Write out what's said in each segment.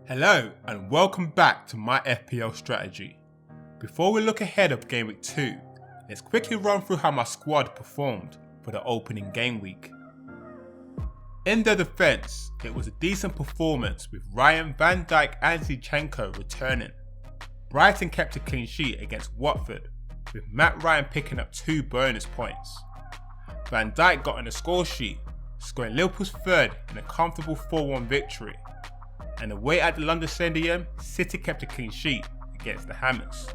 Hello and welcome back to my FPL strategy. Before we look ahead of Game Week 2, let's quickly run through how my squad performed for the opening game week. In their defence, it was a decent performance with Ryan, Van Dijk and Zinchenko returning. Brighton kept a clean sheet against Watford, with Matt Ryan picking up 2 bonus points. Van Dijk got on the score sheet, scoring Liverpool's third in a comfortable 4-1 victory. And away at the London Stadium, City kept a clean sheet against the Hammers.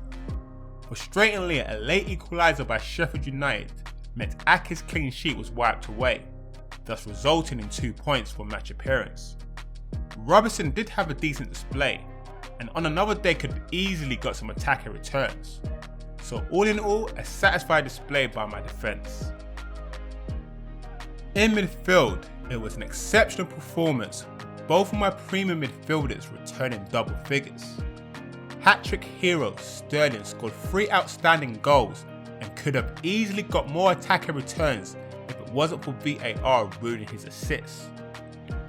Frustratingly, a late equaliser by Sheffield United meant Ake's clean sheet was wiped away, thus resulting in 2 points for match appearance. Robertson did have a decent display, and on another day could easily got some attacking returns. So all in all, a satisfied display by my defence. In midfield, it was an exceptional performance, both of my premium midfielders returning double figures. Hat-trick hero Sterling scored 3 outstanding goals and could have easily got more attacking returns if it wasn't for VAR ruining his assists.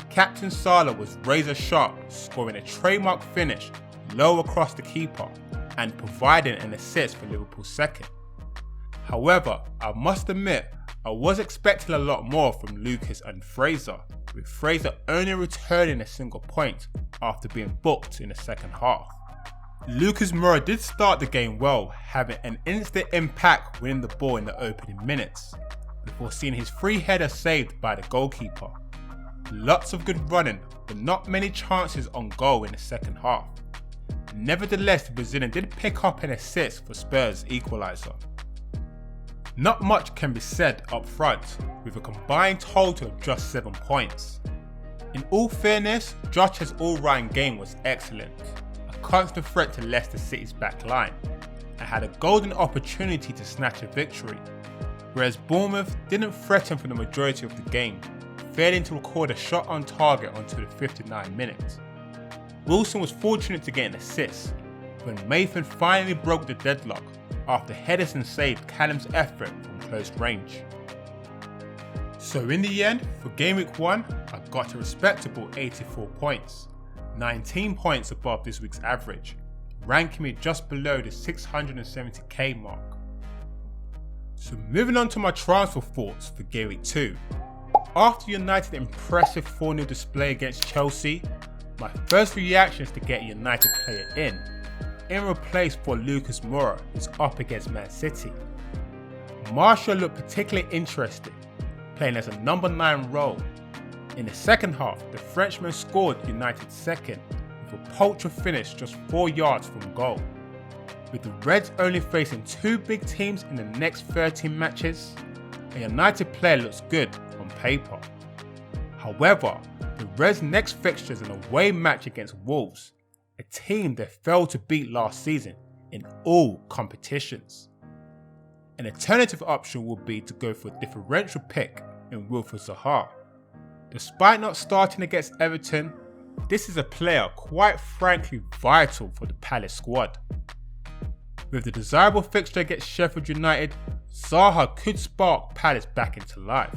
Captain Salah was razor sharp, scoring a trademark finish low across the keeper and providing an assist for Liverpool's second. However, I must admit I was expecting a lot more from Lucas and Fraser, with Fraser only returning a single point after being booked in the second half. Lucas Moura did start the game well, having an instant impact winning the ball in the opening minutes, before seeing his free header saved by the goalkeeper. Lots of good running, but not many chances on goal in the second half. Nevertheless, the Brazilian did pick up an assist for Spurs' equaliser. Not much can be said up front, with a combined total of just 7 points. In all fairness, Jota's all-round game was excellent, a constant threat to Leicester City's back line, and had a golden opportunity to snatch a victory, whereas Bournemouth didn't threaten for the majority of the game, failing to record a shot on target until the 59th minute. Wilson was fortunate to get an assist, when Maitland finally broke the deadlock after Henderson saved Callum's effort from close range. So in the end, for Game Week 1, I got a respectable 84 points, 19 points above this week's average, ranking me just below the 670k mark. So moving on to my transfer thoughts for Game Week 2. After United's impressive 4-0 display against Chelsea, my first reaction is to get a United player in replace for Lucas Moura, who's up against Man City. Martial looked particularly interesting, playing as a number 9 role. In the second half, the Frenchman scored United's second, with a poacher finish just 4 yards from goal. With the Reds only facing 2 big teams in the next 13 matches, a United player looks good on paper. However, the Reds' next fixture is an away match against Wolves, a team they failed to beat last season in all competitions. An alternative option would be to go for a differential pick in Wilfried Zaha. Despite not starting against Everton, this is a player quite frankly vital for the Palace squad. With the desirable fixture against Sheffield United, Zaha could spark Palace back into life.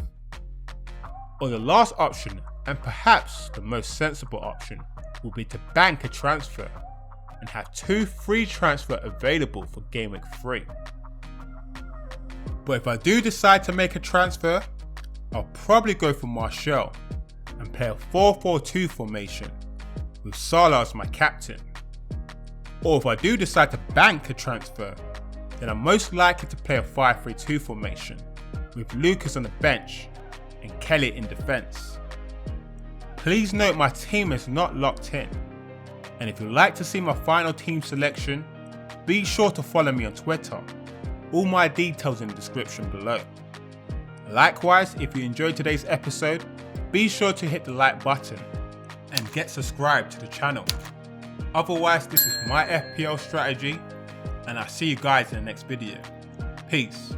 Or the last option, and perhaps the most sensible option, will be to bank a transfer and have 2 free transfers available for Game Week 3. But if I do decide to make a transfer, I'll probably go for Martial and play a 4-4-2 formation with Salah as my captain. Or if I do decide to bank a transfer, then I'm most likely to play a 5-3-2 formation with Lucas on the bench and Kelly in defence. Please note my team is not locked in, and if you'd like to see my final team selection, be sure to follow me on Twitter. All my details in the description below. Likewise, if you enjoyed today's episode, be sure to hit the like button and get subscribed to the channel. Otherwise, this is my FPL strategy, and I'll see you guys in the next video. Peace.